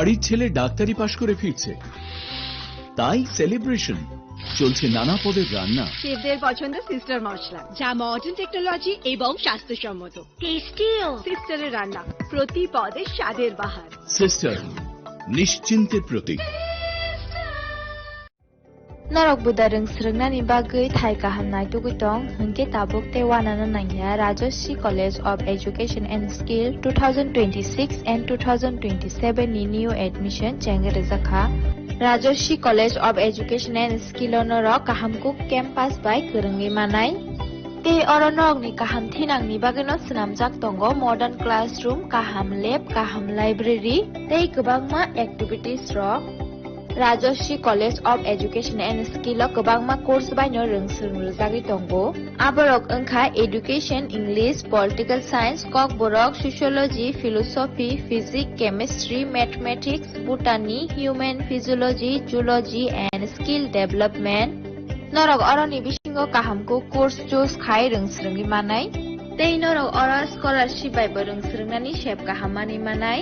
বাড়ির ছেলে ডাক্তারি পাশ করে ফিরছে, তাই সেলিব্রেশন চলছে নানা পদের রান্না। শেফদের পছন্দ সিস্টার মশলা, যা মডার্ন টেকনোলজি এবং স্বাস্থ্যসম্মত। টেস্টিও সিস্টারের রান্না, প্রতি পদে স্বাদের বাহার। Sister, নিশ্চিন্তের Pratik. Norok budareng srengna ni bagai thai kahamnai tugitong hengke tabuk te wanana nangya Rajoshi College of Education and Skill 2026 and 2027 ni new admission chengerezakha Rajoshi College of Education and Skill norok kahamkuk campus by kerenggi manai te oronok ni kaham thinang ni bagino snamjak tongo modern classroom, kaham lab, kaham library tei kwbangma activities rok Rajoshi College of Education and Skill kwbangma course baino rungsung rujagi tongo aborok wngkha education, English, political science, kok borok sociology, philosophy, physics, chemistry, mathematics, botany, human physiology, zoology and skill development norok oroni bisingo kahamko course choose khai rungsrungi manai tei norok ora scholarship bai rungsrungnani shep kahamani manai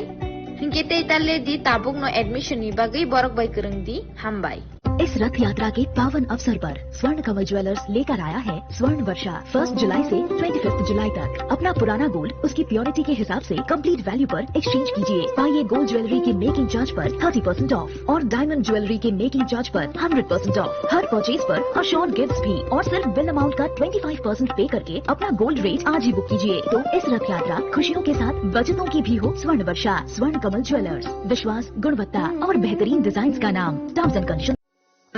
Hinge ते ताले दी Tabuk no admission नि बागै बरक by करंग दी हम by. इस रथ यात्रा के पावन अवसर पर स्वर्ण कमल ज्वेलर्स लेकर आया है स्वर्ण वर्षा 1 जुलाई से 25 जुलाई तक। अपना पुराना गोल्ड उसकी प्योरिटी के हिसाब से कंप्लीट वैल्यू पर एक्सचेंज कीजिए। पाइए गोल्ड ज्वेलरी के मेकिंग चार्ज पर 30% ऑफ और डायमंड ज्वेलरी के मेकिंग चार्ज पर 100% ऑफ। हर परचेज पर अश्योर्ड गिफ्ट्स भी और सिर्फ बिल अमाउंट का 25% पे करके अपना गोल्ड रेट आज ही बुक कीजिए। तो इस रथ यात्रा खुशियों के साथ बचतों की भी हो। स्वर्ण वर्षा, स्वर्ण कमल ज्वेलर्स, विश्वास, गुणवत्ता और बेहतरीन डिजाइन का नाम। Terms and conditions.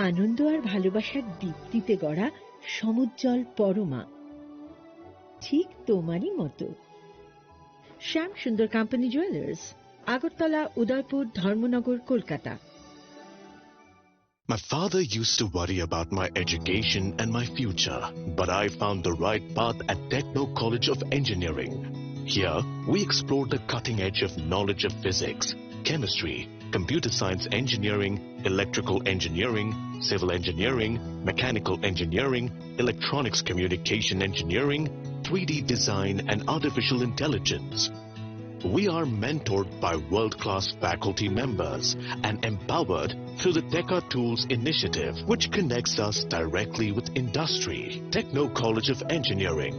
আনন্দ আর ভালোবাসার দীপ্তিতে গড়া সমুজ্জ্বল পরমা, ঠিক তোমারই মতো। শ্যাম সুন্দর company jewellers, Agartala, Udaipur, Dharmanagar, Kolkata. My father used to worry about my education and my future, but I found the right path at Techno College of Engineering. Here, we explored the cutting edge of knowledge of physics, chemistry, computer science engineering, electrical engineering, civil engineering, mechanical engineering, electronics communication engineering, 3D design and artificial intelligence. We are mentored by world-class faculty members and empowered through the Teka Tools initiative, which connects us directly with industry. Techno College of Engineering.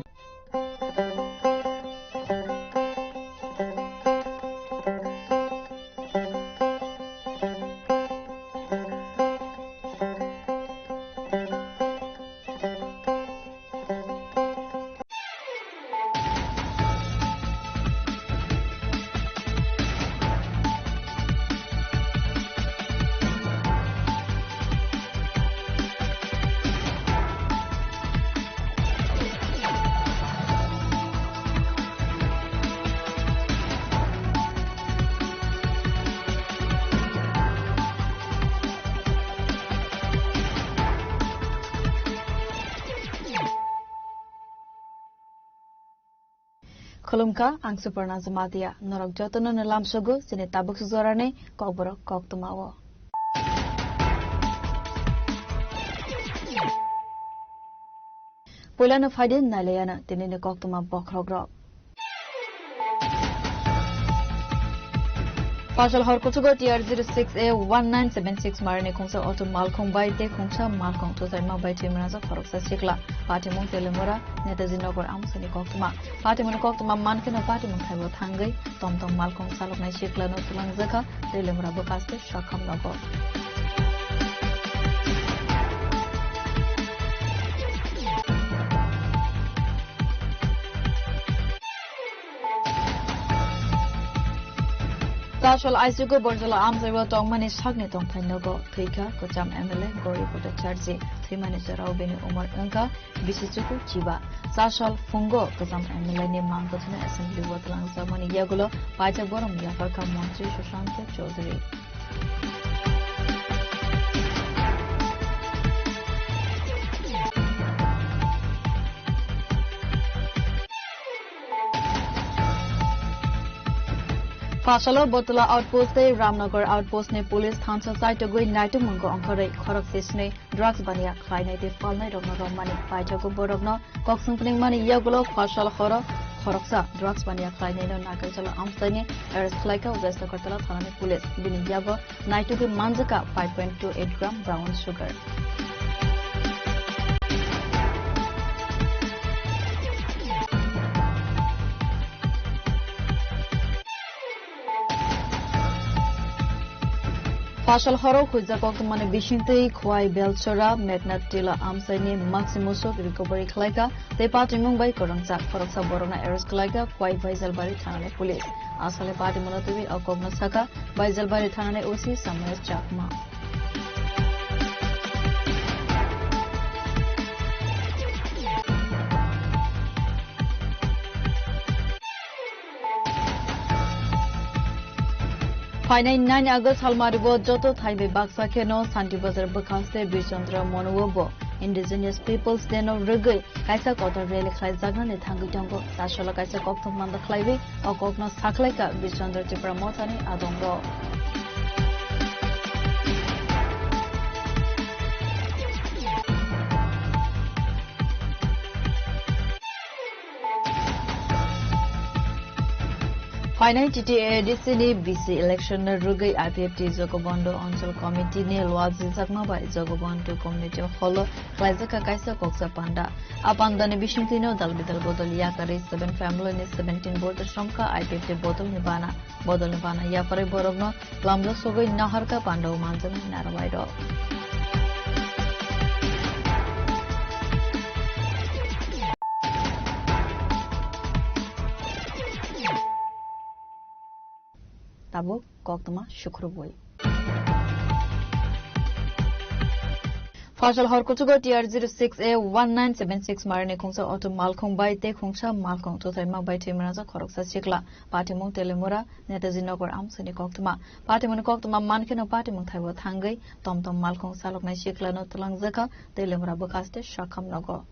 Kolumka ang Suparna Zamatia, Norok Jotono Nalam Sogo, Sine Tabuk Suzorane, Kokborok Koktumawo. Pulano Fadin Nalayana, Tinine Koktuma Bokrogrok. Partial Horkotugo TR 06A 1976 Marine Kongsa Auto Malkong by De Kongsa Malkong to Zama by Timraza Koroksa Sikla, Patimon Telemura, Netazinover Amsani Koktuma, Patimon Koktuma Mankin of Patimon Tabo Tangai, Tom Tom Malkong Salok Shikla no Tulangzaka, Telemura Bokaste, Shakam Nago. Tashol Isugo Borzola Amzero Tongmani Sagni Tong Tanogo, Trika, Kocham Emele, Gori Pota Charzi, 3 minutes Beni Umar Unka, Bisichuku Chiba, Sashal Fungo, Kocham Emele, Mankotina, Assembly Wotlang Zamani Yagulo, Paja Borom Yafarka Montri, Shoshante, Chaudhary. Fasalo Botula Outpost Ramnagar Outpost ne Police Thansa site to go night mungo onkore khorok sesne drugs bania khainai te falnai rogna romani paitago borogno koksungpning mani yagulo Fasal khoro खरकसा drugs बानिया खालायनायनो नागारजल आमसाइनि arrest खालायखा West Agartala थानानि police बिनि याबो नाइटुके मानजका 5.28 gram brown sugar Fasal horo khuja kokmane bishingtei khwai belchora magnatila amsaini maximusok recovery khlaika te party mumbai korangcha khoroksa borona arrest khlaika khwai baijalbari thane police asale party monotwi akogna saka baijalbari thane oc samayas chakma Finai 9 August Halmaribo Joto Thaibe Baksa Keno Santi Bazar Bakaste Birchandra Monowobo Indigenous Peoples Day no Rugai Kaisa Kota Rele Khai Zagna ne Thangi Tango Tashala Kaisa Kokthum Manda Klaibe Okokno Saklaika Birchandra Tipra Motani Adongo Finai TTA DCD BC election rugai IPFT Jogobondo Onchol Committee ne Lwazi Zakma by Jogobondo Community Hall Klaizaka Kaisa Koksa Panda Apanda ne Bishintino Dalbidal Bodol Yakari 7 family ne 17 board Shamka IPFT Bodol Nibana Yapare Borogno Lamlo Sogoi Naharka Pando Manzana Narawaido Tabo Koktama Shukruboi. Fashal Horkutugo TR06A 1976 Marine Kongsa Auto Malkong by Te Kongsha Malkong to Thaima by Timraza Koroksa Chikla, Patimong Telemura, Netazinogur Amsani Koktama, Patimon Koktama Mankino Patimong Taiwa Tangai, Tom Malkong Salok Shikla no Tulangzaka, Telemura Bokaste, Shakam Nogo.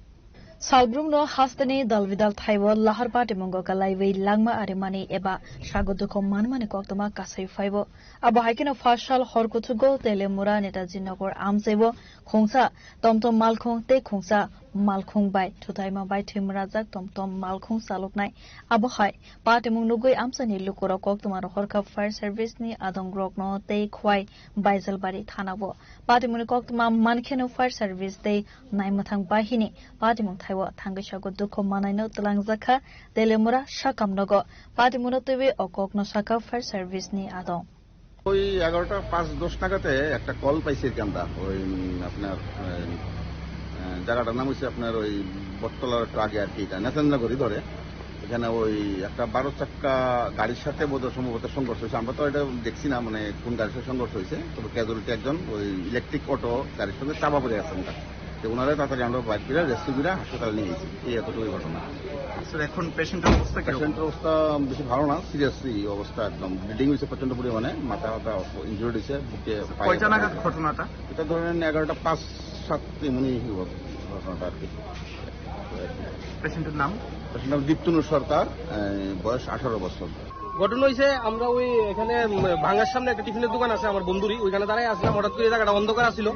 Salbrumno hastani dalvidal thaibo lahar party mongo kalaiwei langma arimani eba shagoduko manmani koktoma kasai faibo abo haikino fashal horkutugo telemura netaji nagor amsebo khongsa tomtom malkhong te khongsa malkhong bai thutaima bai thimrajak tomtom malkhong saloknai abo hai party mongnugoi amsani lukoro koktoma horka fire service ni adongrokno te khwai baijalbari thanabo party moni koktoma mankheno fire service te naimathang bahini party mong Tangishago Duko Manano Tulangzaka, Delemura, Shakamnogo, Patimunotivi, or Kokno Shaka Fire Service ni Adon. ওই 11টা 5-10 টাকাতে একটা call পাইছি আমরা ওই আপনার জায়গাটার নাম হচ্ছে আপনার ওই বটতলার ট্রাকে আর কি এটা নেতানগরই ধরে এখানে ওই একটা 12 চাক্কা গাড়ির সাথে বোধহয় সম্ভবত সংঘর্ষ হয়েছে আমরা তো এটা দেখছি না মানে কোন গাড়ির সাথে সংঘর্ষ হয়েছে তবে ক্যাজুয়ালিটি একজন ওই ইলেকট্রিক অটো গাড়ির সাথে চাপা পড়ে আছেন ওনারা তাড়াতাড়ি আমরা বাইক করে রেস্কিউ করে হাসপাতালে নিয়ে গেছি এই এতটুকুই ঘটনা এখন পেশেন্টের অবস্থা বেশি ভালো না সিরিয়াসলি অবস্থা একদম ব্লিডিং হয়েছে প্রচন্ড পরিমাণে মাথা ইনজুরি হয়েছে বুকে ঘটনাটা এটা ধরেন 11টা 5-7 এমনই ঘটনাটা আর কি পেশেন্টের নাম দীপ্তনু সরকার বয়স 18 বছর ঘটনা হয়েছে আমরা ওই এখানে ভাঙার সামনে একটা টিফিনের দোকান আছে আমার বন্ধুরই ওইখানে দাঁড়াই আসলাম হঠাৎ করে জায়গাটা অন্ধকার ছিল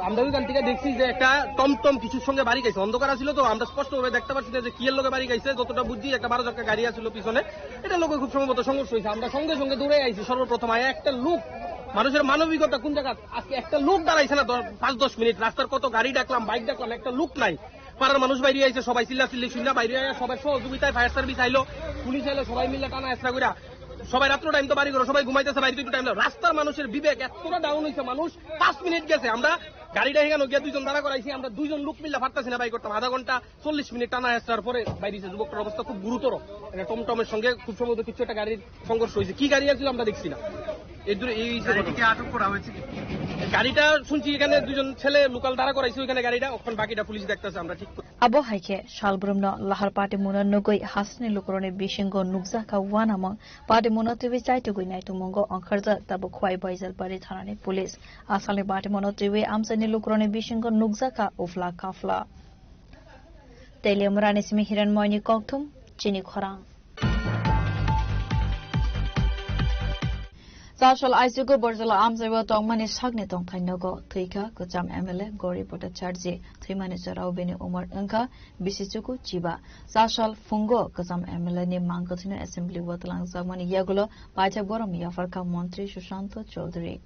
আমরা ওইখান থেকে দেখছি যে একটা টমটম কিছুর সঙ্গে বাড়ি গাইছে অন্ধকার ছিল তো আমরা স্পষ্টভাবে দেখতে পাচ্ছি যে কি এর লোকে বাড়ি গাইছে যতটা বুঝছি একটা 12 চাকা গাড়ি আসছিল পিছনে এটা লোকে খুব সম্ভবত সংঘর্ষ হয়েছে আমরা সঙ্গে সঙ্গে দৌড়ে আইছি সর্বপ্রথম একটা লোক মানুষের মানবিকতা কোন জায়গা আজকে একটা লোক দাঁড়াইছে না 5-10 মিনিট রাস্তার কত গাড়ি ডাকলাম বাইক ডাকলাম একটা লোক নাই পাড়ার মানুষ বাইরে আইছে সবাই চিল্লাচিল্লি শুনে বাইরে সবাই সহযোগিতায় ফায়ার সার্ভিস আইলো পুলিশ আইলো সবাই মিলে টানা হেসরা করে সবাই রাত্র টাইম তো বাড়ি করো সবাই ঘুমাইতেছে বাড়িতে একটু টাইম রাস্তার মানুষের বিবেক এতটা ডাউন হয়েছে মানুষ 5 মিনিট গেছে আমরা গাড়িটা এখানে গিয়ে 2 জন দাঁড়া করাইছি আমরা 2 জন লোক মিলে পারতাছি না বাই করতাম আধা ঘন্টা 40 মিনিট টানা হেসরার পরে বাইরেছে যুবকটার অবস্থা খুব গুরুতর একটা টমটমের সঙ্গে খুব সম্ভবত কিছু একটা গাড়ির সংঘর্ষ হয়েছে কি গাড়ি আছিল আমরা দেখছি না আটক করা হয়েছে গাড়িটা শুনছি এখানে 2 জন ছেলে লোকাল দাঁড়া করাইছে ওখানে গাড়িটা এখন বাকিটা পুলিশ দেখতেছে আমরা ঠিক Abo haike Shalbrumno Lahar Party Muna Nugoi Hasni Lukrone Bishingo Nugzaka Wanamong Party Muna TV Chaitugui Naitumongo on Karza Tabu Kwai Baisal Bari Thanani Police Asali Party Muna TV Amsani Lukrone Bishingo Nugzaka Ufla Kafla Telemurani Simi Hiran Moini Koktum Chini Khorang Sasol Aisugo Borzala Amzaiwa Tongmani Sagni Tong Tainogo, Trika, Kucham MLA, Gori Potacharji, 3 minutes Raubini Umar Unka, Bisichuku, Chiba, Sasol Fungo, Kucham MLA ni Mangotino Assembly Watlang Zamani Yagulo, Pacha Borom Yafarka Montri Shushanto Chaudhary.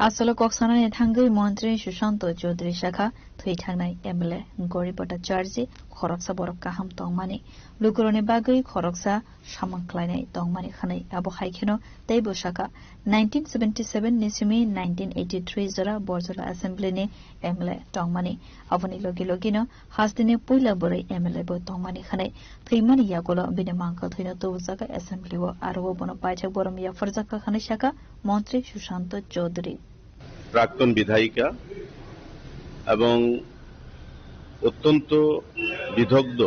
আসলে কক্সবাজারে থাঙ্গই মন্ত্রী সুশান্ত চৌধুরী শাখা থৈ থাংনাই MLA গরি ভট্টাচার্য খরকসা বরক কাহাম তংমানি লুকুরনি বাগৈ খরকসা সামাংখ্লাইনাই তংমানি খানাই আবো হাইখেনো তেইবো শাখা 1977 নিসিমি 1983 জরা বরজলা অ্যাসেম্বলিনি এমএলএ তংমানি আবনি লগি লগিনো হাসদিনে পয়লা বरै এমএলএ বো তংমানি খানাই থৈমানি ইয়াগলো বিনে মাংকা থৈনো তো জায়গা অ্যাসেম্বলিও আরো বনো পাইছা বরম ইয়া ফরজাকা খানাই শাখা মন্ত্রী সুশান্ত চৌধুরী প্রাক্তন বিধায়িকা এবং অত্যন্ত বিদগ্ধ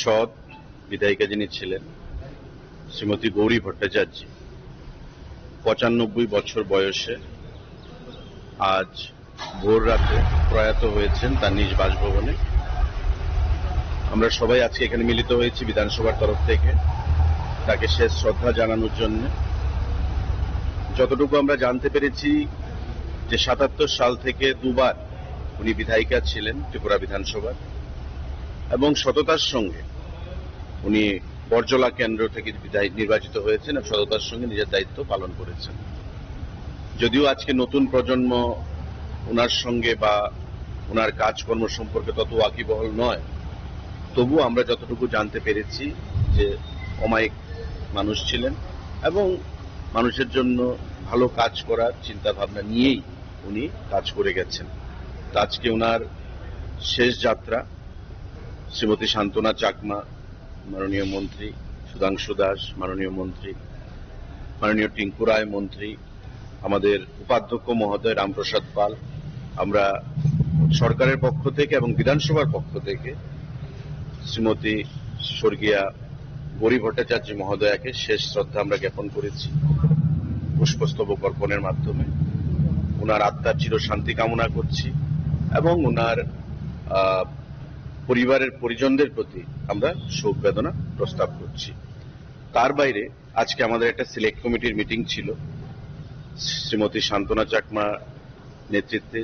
সৎ বিধায়িকা যিনি ছিলেন শ্রীমতী গৌরী ভট্টাচার্য 95 বছর বয়সে আজ ভোর রাতে প্রয়াত হয়েছেন তার নিজ বাসভবনে। আমরা সবাই আজকে এখানে মিলিত হয়েছি বিধানসভার তরফ থেকে তাকে শেষ শ্রদ্ধা জানানোর জন্য। যতটুকু আমরা জানতে পেরেছি যে 77 সাল থেকে দুবার উনি বিধায়িকা ছিলেন ত্রিপুরা বিধানসভার এবং সততার সঙ্গে উনি বরজলা কেন্দ্র থেকে নির্বাচিত হয়েছেন এবং সততার সঙ্গে নিজের দায়িত্ব পালন করেছেন। যদিও আজকে নতুন প্রজন্ম ওনার সঙ্গে বা ওনার কাজকর্ম সম্পর্কে তত ওয়াকিবহল নয়, তবু আমরা যতটুকু জানতে পেরেছি যে অমায়িক মানুষ ছিলেন এবং মানুষের জন্য ভালো কাজ করার চিন্তা ভাবনা নিয়েই উনি কাজ করে গেছেন। আজকে ওনার শেষ যাত্রা শ্রীমতী শান্তনা চাকমা, মাননীয় মন্ত্রী সুধাংশু দাস, মাননীয় মন্ত্রী মাননীয় টিঙ্কু রায় মন্ত্রী, আমাদের উপাধ্যক্ষ মহোদয় রামপ্রসাদ পাল, আমরা সরকারের পক্ষ থেকে এবং বিধানসভার পক্ষ থেকে শ্রীমতী স্বর্গীয়া গৌরী ভট্টাচার্য মহোদয়াকে শেষ শ্রদ্ধা আমরা জ্ঞাপন করেছি পুষ্পস্তবক অর্পণের মাধ্যমে। ওনার আত্মার চিরশান্তি কামনা করছি এবং ওনার পরিবারের পরিজনদের প্রতি আমরা শোক বেদনা প্রস্তাব করছি। তার বাইরে আজকে আমাদের একটা সিলেক্ট কমিটির মিটিং ছিল, শ্রীমতী শান্তনা চাকমা নেতৃত্বে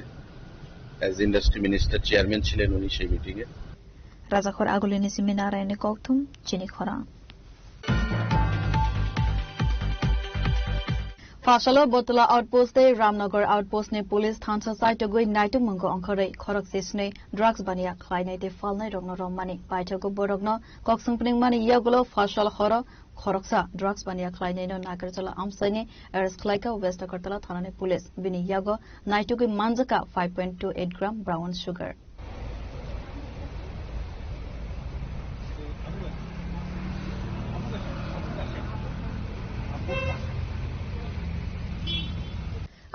অ্যাজ ইন্ডাস্ট্রি মিনিস্টার চেয়ারম্যান ছিলেন উনি সেই মিটিং এ। রাজাখর আগুলিনি সিমি নারায়ণে কক্তুম চিনি খরা Fasalo Botala Outpost Ramnagar Outpost ne Police Thansa Site Goi Naitu Mungo Onkare Khorok Sesne Drugs Bania Khlainai de Falnai Rogno Romani Paitago Borogno Koksungpning Mani Yagulo Fasal Khoro Khoroksa Drugs Bania Khlainai no Nagarjala Amsani Eres Khlaika West Agartala Thanane Police Bini Yago Naitu Goi Manjaka 5.28 gram brown sugar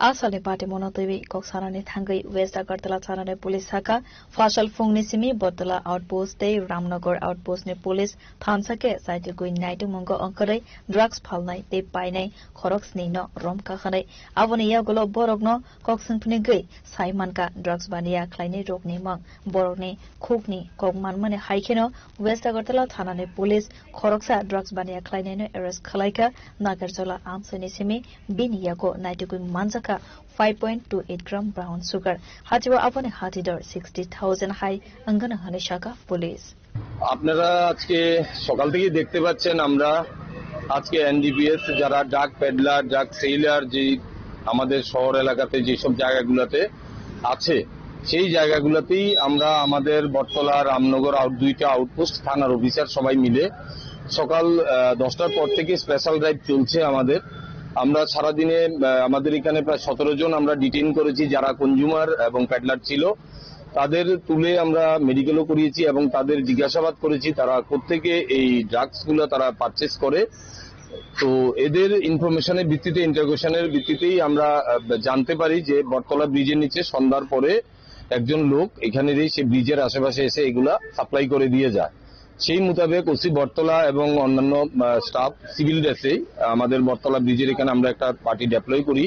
Asale party monotobi Koksarani Thangai West Agartala Thanane Police Haka Fasal Fungnissimi Botala Outpost Day Ramnagar Outpost ne Police Thansake Site Goi Naitu Mungo Onkare Drugs Phalnai Te Painai Khoroks Nino Rom Kakhanai Avoni Yagulo Borogno Koksungpni Goi Saimanka Drugs Bania Khlaini Rokni Mang Borogni Khokni Kokman Mane Haikeno West Agartala Thanane Police Khoroksa Drugs Bania Khlaini no arrest Khalaika Nagarjola Amsanisimi Bin Yago Naitu Goi Manjaka 5.28 gram brown sugar হাতিবা আপনি হাতিদর 60,000 high অঙ্গনা হানিশাকা police. আপনারা আজকে সকাল থেকে দেখতে পাচ্ছেন আমরা আজকে NDPS যারা ড্রাগ পেডলার ড্রাগ সেলার যে আমাদের শহর এলাকাতে যেসব জায়গাগুলোতে আছে সেই জায়গাগুলোতেই আমরা আমাদের বটতলা রামনগর দুইটা আউটপোস্ট থানার অফিসার সবাই মিলে সকাল 10টার পর থেকে স্পেশাল ড্রাইভ চলছে আমাদের। আমরা সারাদিনে আমাদের এখানে প্রায় 17 জন আমরা ডিটেইন করেছি যারা কনজিউমার এবং প্যাডলার ছিল, তাদের তুলে আমরা মেডিকেলও করিয়েছি এবং তাদের জিজ্ঞাসাবাদ করেছি তারা কোত্থেকে এই ড্রাগসগুলো তারা পারচেস করে। তো এদের ইনফরমেশনের ভিত্তিতে ইন্টারোগেশনের ভিত্তিতেই আমরা জানতে পারি যে বটতলা ব্রিজের নিচে সন্ধ্যার পরে একজন লোক এখানে সে ব্রিজের আশেপাশে এসে এগুলা সাপ্লাই করে দিয়ে যায়। সেই মোতাবেক ওসি বটতলা এবং অন্যান্য স্টাফ সিভিল ড্রেসে আমাদের বটতলা ব্রিজের এখানে আমরা একটা পার্টি ডেপ্লয় করি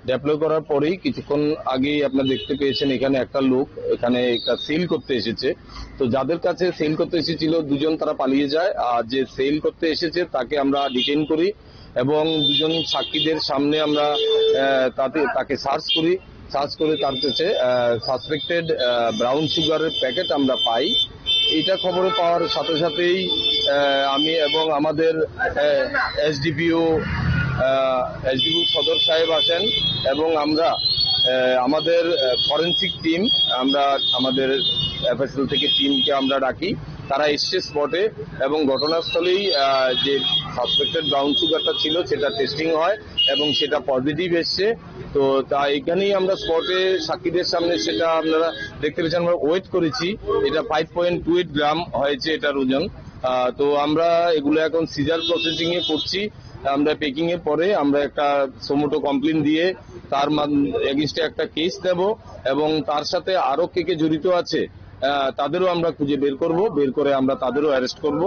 ডেপ্লয় করার পরেই কিছুক্ষণ আগেই আপনারা দেখতে পেয়েছেন এখানে একটা লোক এখানে একটা সেল করতে এসেছে। তো যাদের কাছে সেল করতে এসেছিল দুজন তারা পালিয়ে যায়, আর যে সেল করতে এসেছে তাকে আমরা ডিটেইন করি এবং দুজন সাক্ষীদের সামনে আমরা তাকে সার্চ করে তার কাছে সাসপেক্টেড ব্রাউন সুগারের প্যাকেট আমরা পাই। এটা খবরে পাওয়ার সাথে সাথেই আমি এবং আমাদের এসডিপিও সদর সাহেব আসেন এবং আমরা আমাদের ফরেনসিক টিম আমরা আমাদের এফএসএল থেকে টিমকে আমরা ডাকি। তারা এসছে স্পটে এবং ঘটনাস্থলেই যে সাসপেক্টেড ব্রাউন সুগারটা ছিল সেটা টেস্টিং হয় এবং সেটা পজিটিভ এসছে। তো তা এখানেই আমরা স্পটে সাক্ষীদের সামনে সেটা আপনারা দেখতে পেয়েছেন, আমরা ওয়েট করেছি। এটা 5.28 গ্রাম হয়েছে এটার ওজন। তো আমরা এগুলো এখন সিজার প্রসেসিং এ করছি। আমরা পেকিং এর পরে আমরা একটা সোমোটো কমপ্লেন দিয়ে তার এগেইনস্টে একটা কেস দেব এবং তার সাথে আরো কে জড়িত আছে তাদেরও আমরা খুঁজে বের করে আমরা তাদেরও অ্যারেস্ট করব,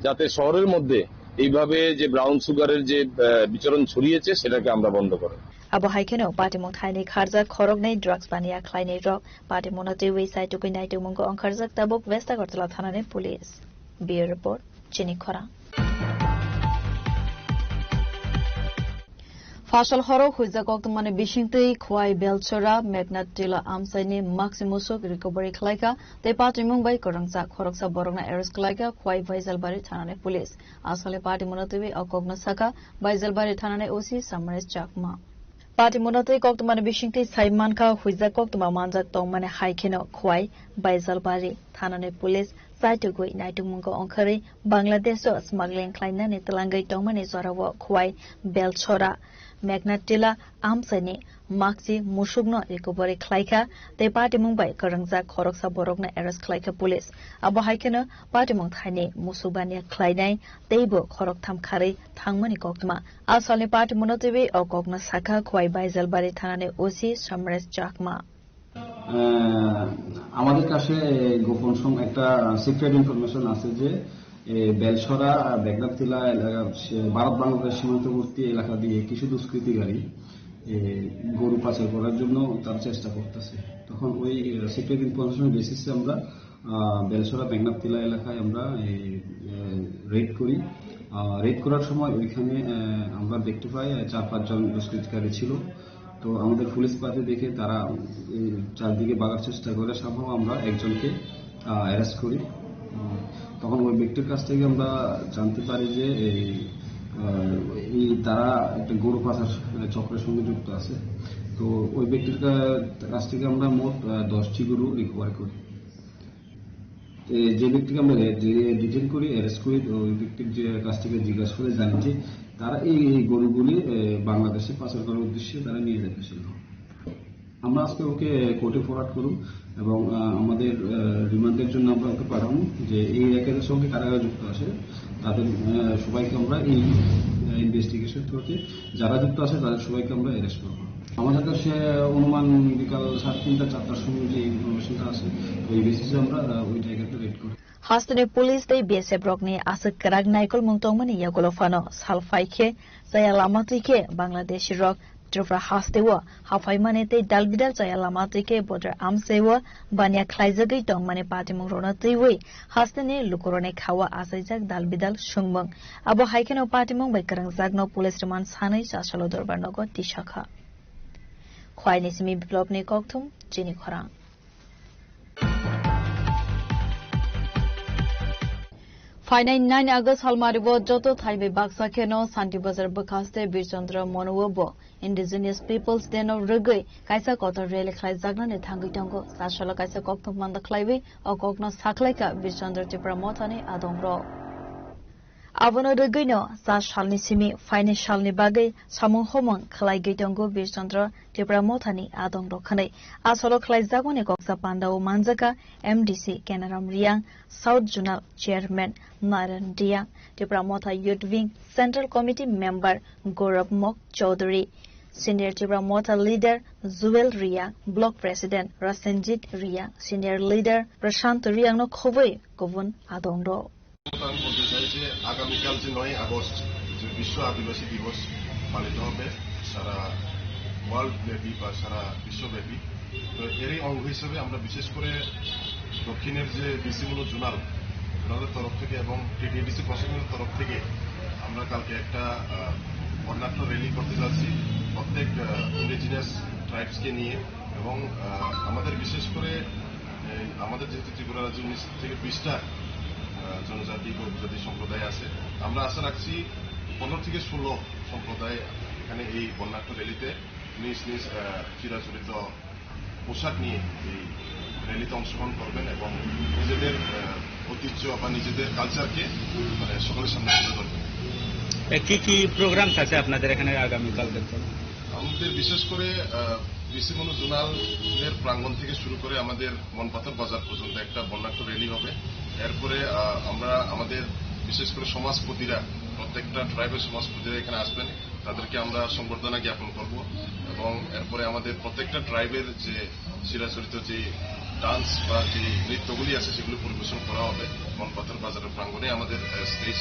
যাতে শহরের মধ্যে এইভাবে যে ব্রাউন সুগারের যে বিচরণ ছড়িয়েছে সেটাকে আমরা বন্ধ করব। Abo haikeno patimong thaini kharjak khorognai drugs bania khlainai rok patimona tewi site tukui nai tumongo angkharjak tabok West Agartala thanane police. Bureau report Chini Khora. Fashal horo huizak oktomane bishingtei khwai belchora magnatila amsaini maximusuk recovery khlaika te patimong bai korangsa khoroksa borongna arrest khlaika khwai Baijalbari thanane police. Asale patimona tewi okogna saka Baijalbari thanane OC Samaris Chakma. Party monotei koktumane bishingtei saimanka huizak koktuma manjak tongmane haikeno khwai Baijalbari thanane police saitugui naitumungko onkhari Bangladesh smuggling khlainani telangai tongmane zorawo khwai belchora Magnatila amsani maxi musugno recovery khlaika te party mumbai karangja khoroksa borokna arrest khlaika police abo haikeno party mung thaini musubania khlainai teibo khorok tham khari thangmani koktuma asale party monotebi okokna sakha khwai Baijalbari thanane OC Samres Chakma আমাদের কাছে গোপন একটা secret information আছে যে বেলসরা বেগনাতিলা এলাকা ভারত বাংলাদেশ সীমান্তবর্তী এলাকা দিয়ে কিছু দুষ্কৃতিকারী গরু পাচার করার জন্য তার চেষ্টা করতেছে। তখন ওই সিক্রেট ইনফরমেশনের বেসিসে আমরা বেলসরা বেগনাতিলা এলাকায় আমরা রেড করি। রেড করার সময় ওইখানে আমরা দেখতে পাই 4-5 জন দুষ্কৃতিকারী ছিল। তো আমাদের পুলিশ পার্টি দেখে তারা চারদিকে বাগার চেষ্টা করে সম্ভব আমরা একজনকে অ্যারেস্ট করি। তখন ওই ব্যক্তির কাছ থেকে আমরা জানতে পারি যে তারা একটা গরু পাচার চক্রের সঙ্গে যুক্ত আছে। তো ওই ব্যক্তির কাছ থেকে আমরা মোট 10টি গরু রিকভার করি। যে ব্যক্তিকে আমরা ডিটেইন করি অ্যারেস্ট করি ওই ব্যক্তির কাছ থেকে জিজ্ঞাসা করে জানি যে তারা এই গরুগুলি বাংলাদেশে পাচার করার উদ্দেশ্যে তারা নিয়ে যেতেছিল। আমরা আজকে ওকে কোর্টে ফরওয়ার্ড করব এবং আমাদের রিমান্ডের জন্য আমরা ওকে পাঠাবো যে এই র্যাকেটের সঙ্গে কারা যুক্ত আছে তাদের সবাইকে আমরা এই ইনভেস্টিগেশন করতে যারা যুক্ত আছে তাদের সবাইকে আমরা অ্যারেস্ট করবো। আমাদের কাছে অনুমান বিকাল 3:30-4টার সময় যে ইনফরমেশনটা আছে ওই বেসিসে আমরা ওই জায়গাটা রেড করি। Hastane police dei BSF rokni asik karak naikol mungtongmani yagolofano salfaike saya lamatike Bangladesh rok Trufra hastewa hafaimane te dalbidal saya lamatike border amsewa banya khlaijagei tongmane patimung rona teiwi hastane lukorone khawa asaijak dalbidal sungmung abo haikeno patimung bai karang jagno police remand sanai sasalo dorbar nogo tishakha khwaini simi biplopni kokthum Chini Khora Finai 9 August halmaribo joto thaibe baksa keno Santi Bazar bakaste Birchandra Monuobo Indigenous Peoples Day no rugui kaisa kotor rele khlai jagna ne thangi tongo sashala kaisa kokthum manda khlaibe o kokno saklaika Birchandra Tipra mothani adongro Abono rugino sa shalni simi Finai shalni bagai samung homong khlai geitongo Birchandra Tipra mothani adongro khanai asolo khlai jagone koksa pandao manjaka MDC Kenaram Riang South Zonal Chairman Naran Dia Tipra Motha Youth Wing Central Committee Member Gaurav Mok Chaudhary Senior Tipra Motha Leader Zuel Ria Block President Rasenjit Ria Senior Leader Prashant Riang no khoboi gobun adongro আমি বলতে চাই যে আগামীকাল যে 9 August যে বিশ্ব আদিবাসী দিবস পালিত হবে সারা ওয়ার্ল্ড ব্যাপী বা সারা বিশ্বব্যাপী। তো এরই অঙ্গ হিসেবে আমরা বিশেষ করে দক্ষিণের যে ডিসিগুলো জোনালের তরফ থেকে এবং টিডিডিসি প্রশাসনের তরফ থেকে আমরা কালকে একটা বর্ণাঢ্য র্যালি করতে যাচ্ছি প্রত্যেক ইন্ডিজিনাস ট্রাইবসকে নিয়ে। এবং আমাদের বিশেষ করে আমাদের যেহেতু ত্রিপুরা রাজ্যে 19 থেকে 20টা জনজাতি বা উপজাতি সম্প্রদায় আছে, আমরা আশা রাখছি 15 থেকে 16 সম্প্রদায় এখানে এই বর্ণাঢ্য র্যালিতে নিজ নিজ চিরাচরিত পোশাক নিয়ে এই র্যালিতে অংশগ্রহণ করবেন এবং নিজেদের ঐতিহ্য বা নিজেদের কালচারকে মানে সকলের সামনে তুলে ধরবেন। কি কি প্রোগ্রাম আছে আপনাদের এখানে আগামীকালকে? আমাদের বিশেষ করে বিসিমনু জোনালের প্রাঙ্গণ থেকে শুরু করে আমাদের মনপাথর বাজার পর্যন্ত একটা বর্ণাঢ্য র্যালি হবে। এরপরে আমরা আমাদের বিশেষ করে সমাজপতিরা, প্রত্যেকটা ট্রাইবের সমাজপতিরা এখানে আসবেন, তাদেরকে আমরা সংবর্ধনা জ্ঞাপন করব। এবং এরপরে আমাদের প্রত্যেকটা ট্রাইবের যে চিরাচরিত যে ডান্স বা যে নৃত্যগুলি আছে সেগুলো পরিবেশন করা হবে। মনপাথর বাজারের প্রাঙ্গণে আমাদের স্টেজ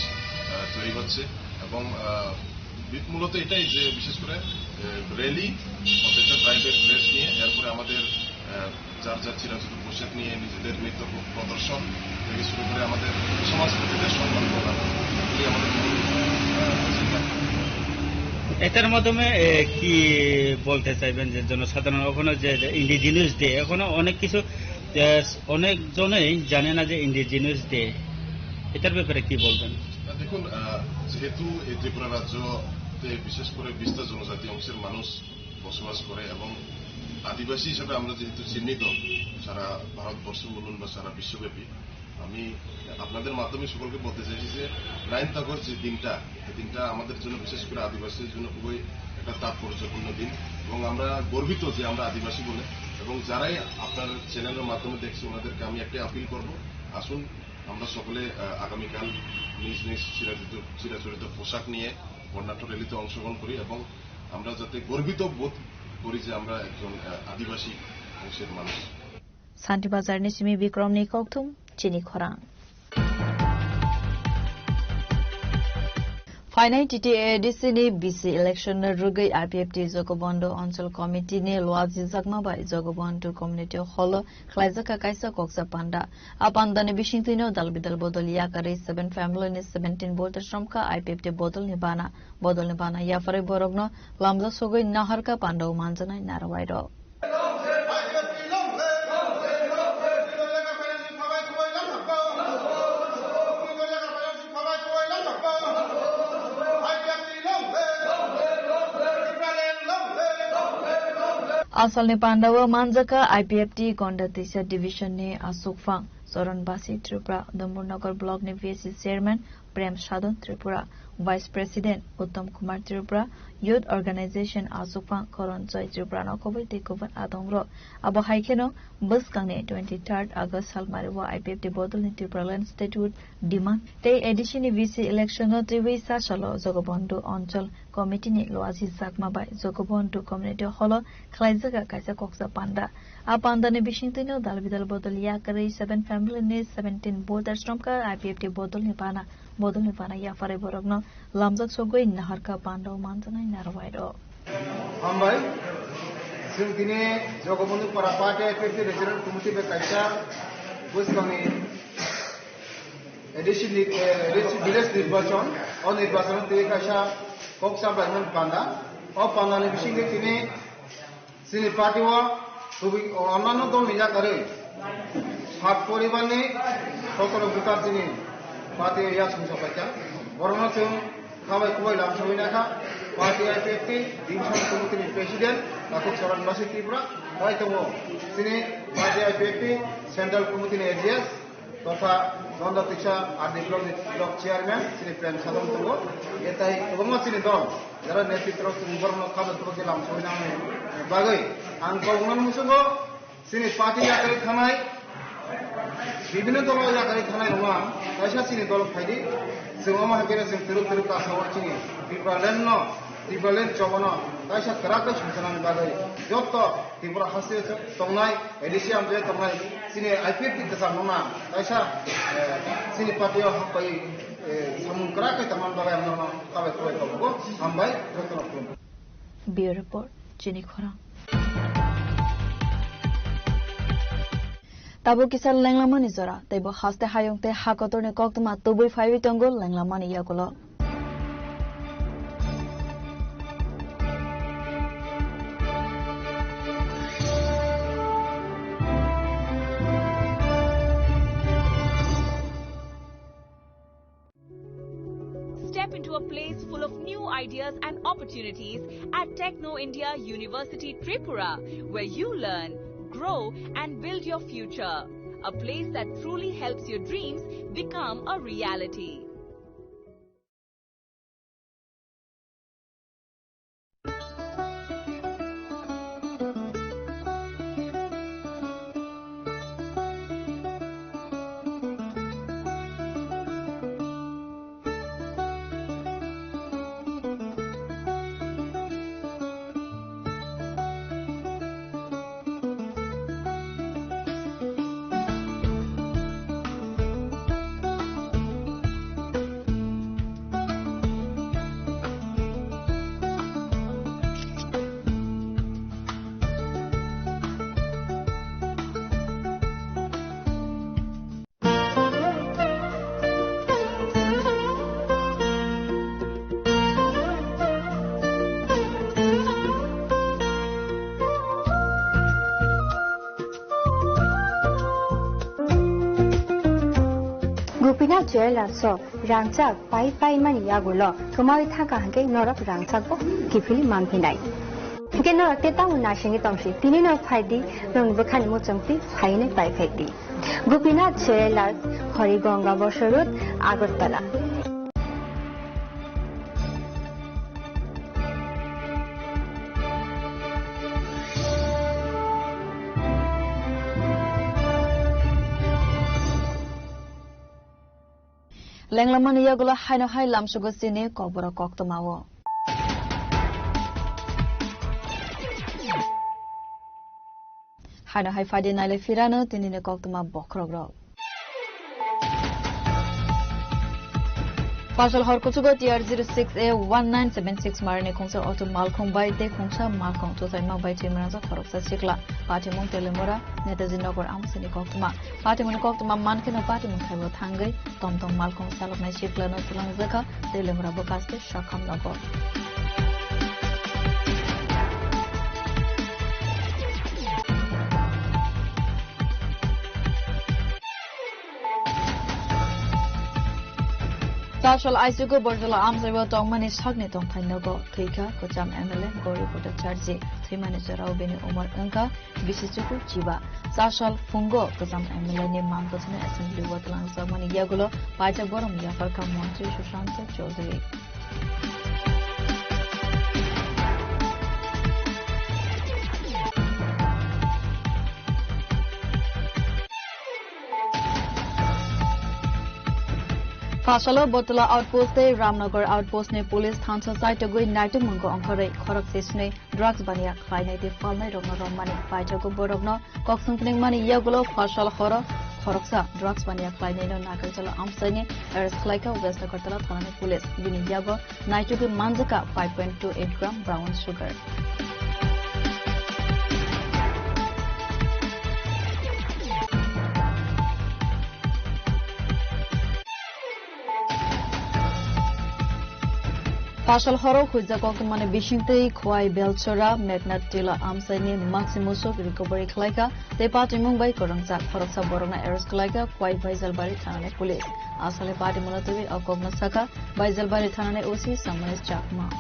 তৈরি হচ্ছে এবং মূলত এটাই যে বিশেষ করে র্যালি, প্রত্যেকটা ট্রাইবের ড্রেস নিয়ে, এরপরে আমাদের যার যার চিরাচরিত পোশাক নিয়ে নিজেদের নৃত্য প্রদর্শন থেকে শুরু করে আমাদের সমাজপতিদের সম্মান করা, এগুলি আমাদের এটার মাধ্যমে কি বলতে চাইবেন যে জনসাধারণ ওখানে যে ইন্ডিজিনিয়াস ডে, এখনো অনেক কিছু অনেকজনেই জানে না যে ইন্ডিজিনিয়াস ডে, এটার ব্যাপারে কি বলবেন? দেখুন, যেহেতু এই ত্রিপুরা রাজ্যতে বিশেষ করে 20টা জনজাতি অংশের মানুষ বসবাস করে এবং আদিবাসী হিসেবে আমরা যেহেতু চিহ্নিত সারা ভারতবর্ষ বলুন বা সারা বিশ্বব্যাপী, আমি আপনাদের মাধ্যমে সকলকে বলতে চাইছি যে 9th আগস্ট যে দিনটা, এই দিনটা আমাদের জন্য বিশেষ করে আদিবাসীদের জন্য খুবই একটা তাৎপর্যপূর্ণ দিন এবং আমরা গর্বিত যে আমরা আদিবাসী বলে। এবং যারাই আপনার চ্যানেলের মাধ্যমে দেখছি ওনাদেরকে আমি একটা আপিল করব, আসুন আমরা সকলে আগামীকাল নিজ নিজ চিরাচরিত পোশাক নিয়ে বর্ণাঢ্য র্যালিতে অংশগ্রহণ করি এবং আমরা যাতে গর্বিত বোধ করি যে আমরা একজন আদিবাসী অংশের মানুষ। শান্তিবাজার নিসিমি বিক্রমনি কৌতুম চিনি খরাং ফাইনাল টিটিএডিসিনি বিসি ইলেকশন রুগৈ আইপিএফটি জগবন্ধু অঞ্চল কমিটিনি লওয়াজি জাগমাবাই জগবন্ধু কমিউনিটি হল খ্লাইজাকা কাইসা কক্সা পান্ডা আপান্দানি বিশিংতিনো দালবিদাল বদল ইয়াকারি 7 ফ্যামিলিনি 17 বোল্টার শ্রমকা আইপিএফটি বদল নিবানা ইয়াফারে বরগ্ন লামজা সগৈ নাহারকা পান্ডাও মানজানাই নারাবাইর Asalni Pandawa Manjaka IPFT Gondatisha Division ne Asukfang Soronbasi Tripura Damburnagar Block ne VC Chairman Prem Sadon Tripura Vice President Uttam Kumar Tripura Youth Organization Asukfang Koronjoy Tripura Nokobai Tekovan Adongro Abo Haikeno Buskang 23rd August Halmariwa IPFT Bodol ni Tripura Land Statute Demand Te Edition ni VC Election no Triwi Sachalo Jogobondu Onchol Committee ni Loazi Zakmabai Jogobondu Community Holo Klaizaga Kaisa Koksa Panda Apanda ni Bishingtino Dalbidal Bodol Yakari 7 family ni 17 Boulder Stromka IPFT Bodol ni Pana Yafare Borogno Lamzak Sogoi Naharka Pando Manzana Narwaido Hambai Sintine Jogobundu Parapate IPFT Regional Committee Kaisa Buskami Edition Village Nirbachon on Nirbachon Kaisa Koksa Banan Panda or Panda Bishing Sini Patiwa Subi Amano Domina Kare Hot Poribani Tokoro Bukatini Party Yasum Sopacha Bornasum Kawai Koi Lam Sovinaka Party IPFT Division Committee President Nakuk Soran Basi Tripura Raitomo Sini Party IPFT Central Committee AGS Tosa Nonda Tisha at the Block Chairman Sini Prem Sadam Togo Yetai Togoma Sini Don There are native trust in Borno Kaba Tokilam Soviname Bagay and Koguman Musugo Sini Party Yakari Kanai বিভিন্ন দল এলাকায় থানায় Roman পয়সা চিনি দল ফাইদি সেওমা হাকেরে same Tiru কাসাওয়ার চিনি ত্রিপুরালেন চবন পয়সা করাকে সংসানানি বাগাই যত ত্রিপুরা হাসে তংনাই এডিসিয়াম যে তংনাই চিনি আইপিএফটি দেশা নোনা পয়সা চিনি পার্টিও হাকাই সামুন করাকে তমান বাগাই আমরা কাবে কই কবো আমবাই Ratan Bureau Report Jenny Khora. Tabo kisal Langlamani Zora, they bo haste hayong te hakotorne koktuma tubui 5 tongol Langlamani Yakolo. Step into a place full of new ideas and opportunities at Techno India University Tripura, where you learn, grow and build your future. A place that truly helps your dreams become a reality. Gupina Joela so Rangchak Pai Mani Yagulo, Kamari Taka Hanke Norok Rangchak, Kifili Mampinai. Genera Teta Nashing Tomshi, Tinino Padi, Long Bukan Mutampi, Haine Pai Fedi. Gupina Joela, Horigonga Bosharut, Agotala. Langlamani Yagula Haino Hai Lamsugosine Kobora Koktomawo. Haino Hai Fadi Nile Firano, Tinine Koktoma Bokrogro. Partial Horkotugo Tier 06A1976 Marine Kongsa Auto Malcolm by De Kongsa Malcolm to the Mobile Timraza Koroksa Sikla, Patimon Telemora, Netazinogo Amsini Koktoma, Patimon Koktoma Mankin of Patimon Kavo Tangai, Tom Malcolm Salomai Shipla no Tulanzaka, Telemora Bocaste, Shakam Lago. Social Isugo Borzola Amzavo Tongmani Sagni Tong Tanago, Klika, Kocham MLM, Gori Pota Charzi, 3 Manager Beni Omar Unka, Bisichuku Chiba, Social Fungo, Kocham MLM, Mampasana Assembly Watlang Zamani Yagulo, Paita Borom Yafarka Monti Shushanta Chaudhary. Fasalo Botala Outpost Ramnagar Outpost ne Police Thansa site to go Nightum Mungo Ankore Korok Sesne Drugs Bania Clinate Farmer Romano Money Pajago Borogno Coxumpling Money Yagulo Fasal Horo Koroksa Drugs Bania Clinate Nakajala Amsani Eris Klika West Kotala Thane Police Bini Yago Nightuku Manzaka 5.28 gram brown sugar. Partial horror Huzakok Mane Bishinte, Kwai Belchora, Magnatilla Amsani, Maximusok, Recovery Klika, they party Mumbai Korangsa, Horoksa Borona Eris Klika, Kwai Baisalbari Thane Police, Asale Party Monatovi, Okogna Saka, Baisalbari Thane Osi, Samanis Chakma.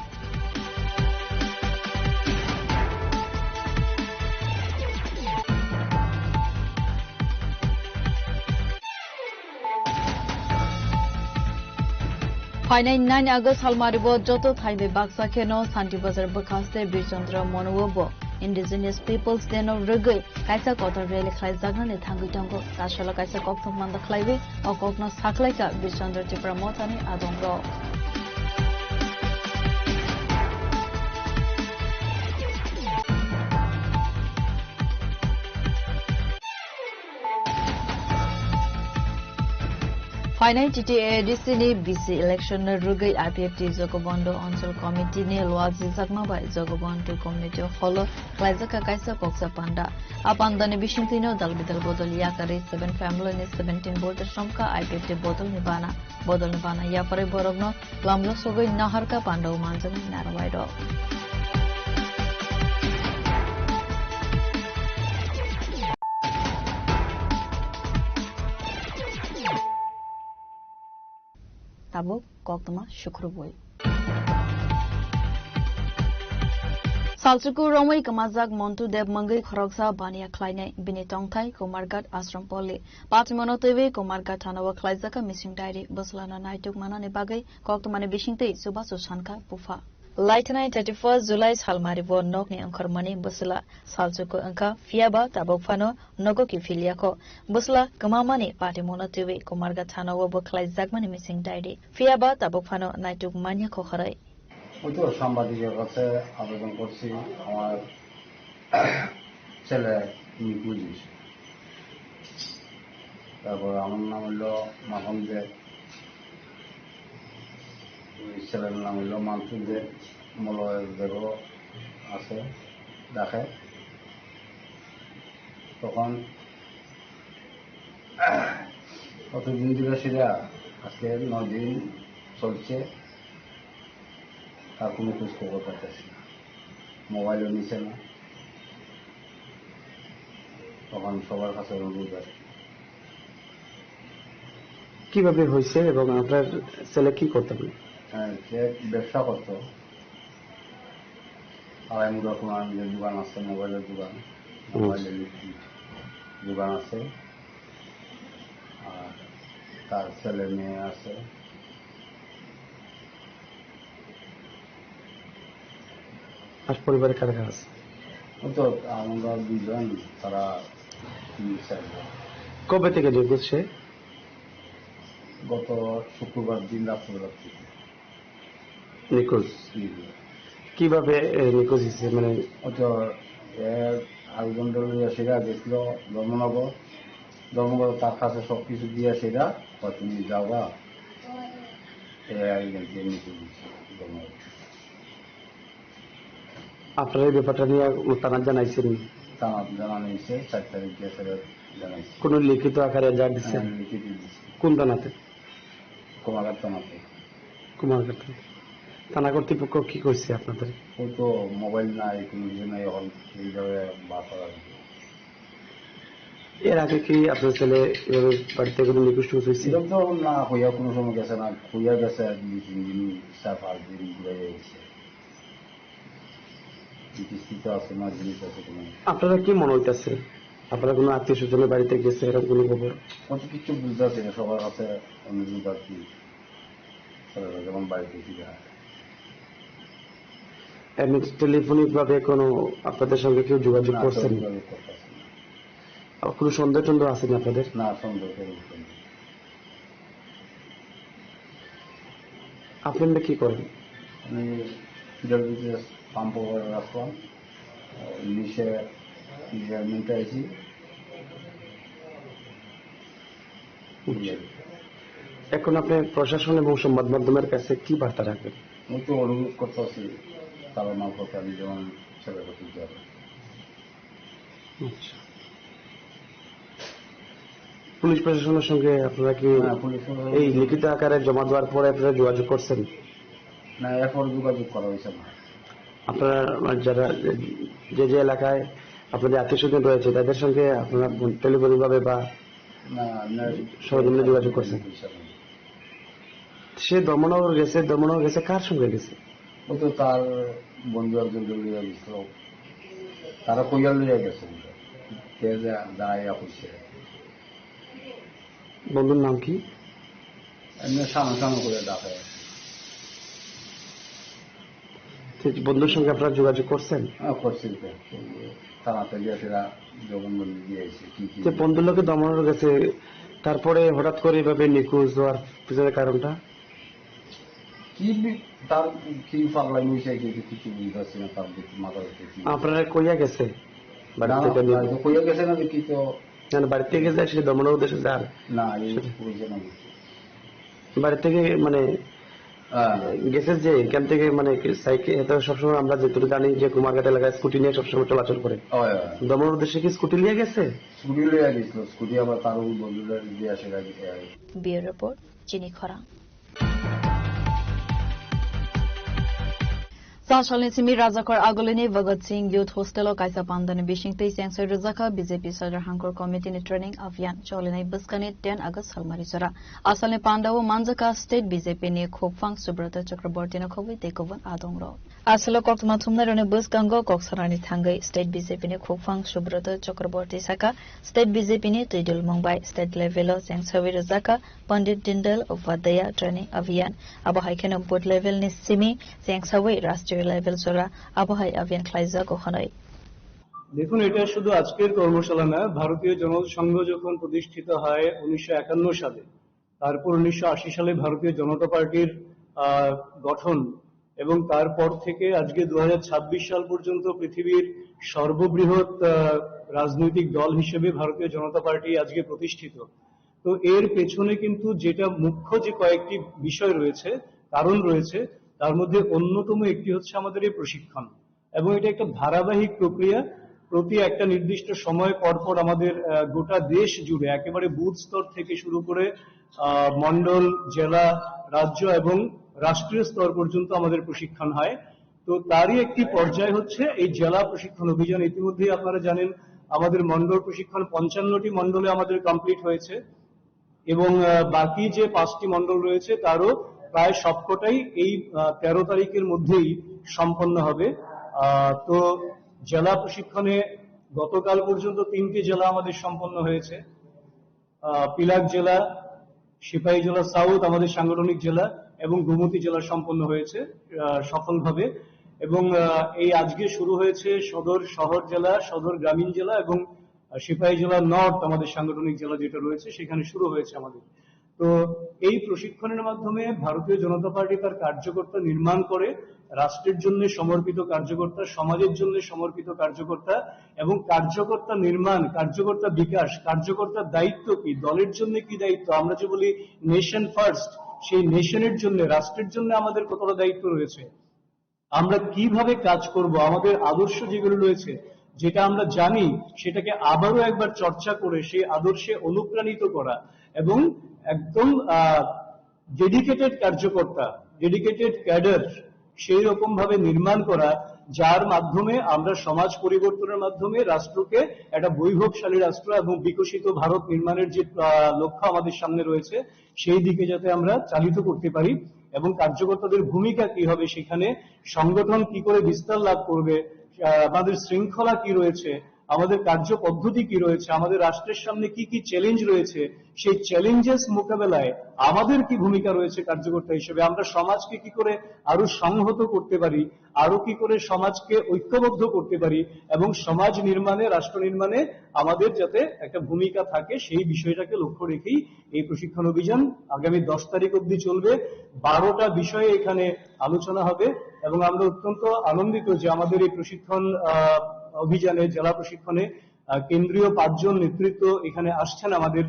Finally, 9 August Halmaribo Joto Thaibe Baksa Keno Santi Bazar Bakaste Birchandra Monowobo Indigenous Peoples Deno Rugui Kaisa Kotor Rele Klai Zagna Tangutango Tashala Kaisa Kokto Manda Klaibe or Kokno Saklaika Birchandra Tipramotani Adongo. Finai TTADC ni BC election na rugai IPFT Jogobondo Oncol Committee ni Luak Zizakma by Jogobondo Committee Holo Klaizaka Kaisa Koksa Panda. Apanda ni Bishintino Dalbidal Bodol Yakari 7 family ni 17 border Shamka IPFT Bodol Nibana Yapare Borogno Lamlo Sogoi Naharka Panda Umanjan Narawaido. Tabuk Koktama Shukruboi. Salchuku Romai Kamazak Montu Dev Mangai Khoroksa Bania Kleine Binitongthai Komargat Ashram Poli. Patimono TV Komargat Tanawa Klaizaka Missing Diary Buslana Naituk Manane Bagai Koktamane Bishinte Subasu Shanka Pufa. Laitanai 31 July Salmari Bo Nokni Ankormani Busla Salchuku Anka Fiaba Tabuk Fano Nogoki Filiako Busla Kamamani Patimono TV Komargat Tanawa Bo Klaizakmani Missing Diary Fiaba Tabuk Fano Naituk Mania Kokharai. ওইতো সাংবাদিকের কাছে আবেদন করছি আমার ছেলে নিখোঁজ তারপর আমার নাম হলো মাহমুদে ছেলের নাম হলো মানসুদে মলয়েরও আছে দেখে তখন কতদিন ধরে সেটা আজকে 9 দিন চলছে তার কোনো খোঁজ খবর পাচ্ছি না মোবাইলও নিচ্ছে না তখন সবার কাছে অনুরোধ আছে কিভাবে হয়েছে এবং আপনার ছেলে কি করতে পারে সে ব্যবসা করতো আড়াই মুড়া কোরআন যে দোকান আছে মোবাইলের দোকান মোবাইলের দোকান আছে আর তার ছেলে মেয়ে আছে আর পরিবারে কারা কারা আছে তো আমরা দুজন তারা কবে থেকে নিখোঁজ সে গত শুক্রবার দিন রাত্রেবেলা থেকে নিখোঁজ কিভাবে নিখোঁজ হয়েছে মানে আয়োজন সেরা গেছিল ধর্মনগর তার কাছে সবকিছু দিয়ে সেরা তুমি যাওয়া নিখোঁজ ধর্মনগর আপনারা এই ব্যাপারটা নিয়ে থানা জানাইছেন জানানো হয়েছে 4 তারিখ জানাইছে কোন লিখিত আকারে যা দিচ্ছেন কোন থানাতে কুমারঘাট থানাতে কুমারঘাট থানা কর্তৃপক্ষ কি করছে আপনাদের ওই তো মোবাইল নাই কোনো কিছু নাই এখন এইভাবে বাসা এর আগে কি আপনার ছেলে বাড়িতে কোনো নিকুষ্ট হয়েছে এরকম তো না হইয়া কোনো সময় গেছে না হইয়া গেছে 2-3 দিন 4-5 দিন ঘুরে গেছে আপনারা কি মনে হইতেছে আপনারা কোনো আত্মীয় স্বজনের বাড়িতে গেছে এরকম কোনো খবর কত কিছু বুঝতেছে সবার কাছে অনুরোধ আর কি যেমন বাড়িতে এমনি টেলিফোনিক ভাবে কোনো আপনাদের সঙ্গে কেউ যোগাযোগ করছেন কোনো সন্দেহ টন্দেহ আছে না আপনাদের না সন্দেহ আপনারা কি করেন আমি পাম্প রাখলাম ইংলিশে রিটায়ারমেন্টে আছি এখন আপনি প্রশাসন এবং সংবাদ মাধ্যমের কাছে কি বার্তা রাখবেন আমি তো অনুরোধ করতে আছি তারা মারফত আমি যেমন ছেলে করতে যাবে পুলিশ প্রশাসনের সঙ্গে আপনারা কি এই লিখিত আকারে জমা দেওয়ার পরে আপনারা যোগাযোগ করছেন না এরপর যোগাযোগ করা হয়েছে না আপনারা যারা যে এলাকায় আপনাদের আত্মীয় স্বজন রয়েছে তাদের সঙ্গে আপনারা টেলিফোনিক ভাবে বা সরজমিনে যোগাযোগ করছেন সে দমনগর গেছে কার সঙ্গে গেছে ও তো তার বন্ধু একজন লিয়ে গেছিল তারা কইয়া লিয়ে গেছে বন্ধুর নাম কি এমনি সামনে করে ডাকে বন্ধুর সঙ্গে আপনারা যোগাযোগ করছেন করছি থানাতে গিয়ে সেটা জগনবন্দি দিয়েছে যে বন্ধুর লোকে দমনের গেছে তারপরে হঠাৎ করে এভাবে নিখোঁজ হওয়ার পিছনের কারণটা কি তার কি পাগলা মিশে কিছু বুঝতে পারছি না তার মাথা আপনারা কইয়া গেছে কইয়া গেছে না কি তো বাড়িতে গেছে সে দমনের উদ্দেশ্যে যার না বাইরে থেকে মানে গেছে যে এখান থেকে মানে সাইকেল সবসময় আমরা যেটুকু জানি যে কুমারঘাট এলাকায় স্কুটি নিয়ে সবসময় চলাচল করে, ভ্রমণের উদ্দেশ্যে কি স্কুটি নিয়ে গেছে? স্কুটি নিয়ে গেছিল, স্কুটি আমার তার বন্ধুরা দিয়ে আসে। বিয়ের রিপোর্ট চিনি খরা। Sashalni Simi Rajakar Agolini Bhagat Singh Youth Hostel Kaisa Pandani Bishingtei Sengsoy Rajaka BJP Sadar Hankor Committee ni Training Avian Cholinai Buskani 10 August Salmari Sara Asalni Pandawo Manjaka State BJP ni Khopfang Subrata Chakraborty na Khobui Tekovan Adongro Asalo Koktma Thumna Rone Buskango Koksarani Thangai State BJP ni Khopfang Subrata Chakraborty Saka State BJP ni Tidul Mumbai State Level Sengsoy Rajaka Pandit Dindal Upadhyaya Training Avian Abohaikenam Port Level ni Simi Sengsoy Rashtriya level চলা আবহাওয়া অভিযান ক্লাইজা কখনোই। দেখুন, এটা শুধু আজকের কর্মশালা না, ভারতীয় জনসংঘ যখন প্রতিষ্ঠিত হয় 1951 সালে, তারপর 1980 সালে ভারতীয় জনতা পার্টির গঠন এবং তারপর থেকে আজকে 2026 সাল পর্যন্ত পৃথিবীর সর্ববৃহৎ রাজনৈতিক দল হিসেবে ভারতীয় জনতা পার্টি আজকে প্রতিষ্ঠিত। তো এর পেছনে কিন্তু যেটা মুখ্য যে কয়েকটি বিষয় রয়েছে, কারণ রয়েছে, তার মধ্যে অন্যতম একটি হচ্ছে আমাদের এই প্রশিক্ষণ, এবং এটা একটা ধারাবাহিক প্রক্রিয়া। প্রতি একটা নির্দিষ্ট সময় পরপর আমাদের গোটা দেশ জুড়ে একেবারে বুথ স্তর থেকে শুরু করে মন্ডল, জেলা, রাজ্য এবং রাষ্ট্রীয় স্তর পর্যন্ত আমাদের প্রশিক্ষণ হয়। তো তারই একটি পর্যায় হচ্ছে এই জেলা প্রশিক্ষণ অভিযান। ইতিমধ্যেই আপনারা জানেন আমাদের মন্ডল প্রশিক্ষণ 55টি মন্ডলে আমাদের কমপ্লিট হয়েছে এবং বাকি যে 5টি মন্ডল রয়েছে তারও প্রায় সবকটাই এই 13 তারিখের মধ্যেই সম্পন্ন হবে। তো জেলা প্রশিক্ষণে গতকাল পর্যন্ত 3টি জেলা আমাদের সম্পন্ন হয়েছে। পিলাক জেলা, সিপাহী জেলা সাউথ আমাদের সাংগঠনিক জেলা এবং গোমতী জেলা সম্পন্ন হয়েছে সফলভাবে। এবং এই আজকে শুরু হয়েছে সদর শহর জেলা, সদর গ্রামীণ জেলা এবং সিপাহী জেলা নর্থ আমাদের সাংগঠনিক জেলা যেটা রয়েছে সেখানে শুরু হয়েছে আমাদের। তো এই প্রশিক্ষণের মাধ্যমে ভারতীয় জনতা পার্টি তার কার্যকর্তা নির্মাণ করে, রাষ্ট্রের জন্য সমর্পিত কার্যকর্তা, সমাজের জন্য সমর্পিত কার্যকর্তা এবং কার্যকর্তা নির্মাণ, কার্যকর্তা বিকাশ, কার্যকর্তার দায়িত্ব কি, দলের জন্য কি দায়িত্ব, আমরা যে বলি নেশন ফার্স্ট, সেই নেশনের জন্য, রাষ্ট্রের জন্য আমাদের কতটা দায়িত্ব রয়েছে, আমরা কিভাবে কাজ করব, আমাদের আদর্শ যেগুলো রয়েছে যেটা আমরা জানি সেটাকে আবারও একবার চর্চা করে সেই আদর্শে অনুপ্রাণিত করা এবং একদম ডেডিকেটেড কার্যকর্তা, ডেডিকেটেড ক্যাডার সেই রকম ভাবে নির্মাণ করা, যার মাধ্যমে আমরা সমাজ পরিবর্তনের মাধ্যমে রাষ্ট্রকে একটা বৈভবশালী রাষ্ট্র এবং বিকশিত ভারত নির্মাণের যে লক্ষ্য আমাদের সামনে রয়েছে সেই দিকে যাতে আমরা চালিত করতে পারি। এবং কার্যকর্তাদের ভূমিকা কি হবে সেখানে, সংগঠন কি করে বিস্তার লাভ করবে, আমাদের শৃঙ্খলা কি রয়েছে, আমাদের কার্য পদ্ধতি কি রয়েছে, আমাদের রাষ্ট্রের সামনে কি কি চ্যালেঞ্জ রয়েছে, সেই চ্যালেঞ্জেস মোকাবেলায় আমাদের কি ভূমিকা রয়েছে কার্যকর্তা হিসেবে, আমরা সমাজকে কি করে আরো সংহত করতে পারি, আরো কি করে সমাজকে ঐক্যবদ্ধ করতে পারি এবং সমাজ নির্মাণে, রাষ্ট্র নির্মাণে আমাদের যাতে একটা ভূমিকা থাকে সেই বিষয়টাকে লক্ষ্য রেখেই এই প্রশিক্ষণ অভিযান আগামী 10 তারিখ অবধি চলবে। 12টা বিষয়ে এখানে আলোচনা হবে এবং আমরা অত্যন্ত আনন্দিত যে আমাদের এই প্রশিক্ষণ অভিযানে, জেলা প্রশিক্ষণে কেন্দ্রীয় 5 জন নেতৃত্ব এখানে আসছেন আমাদের।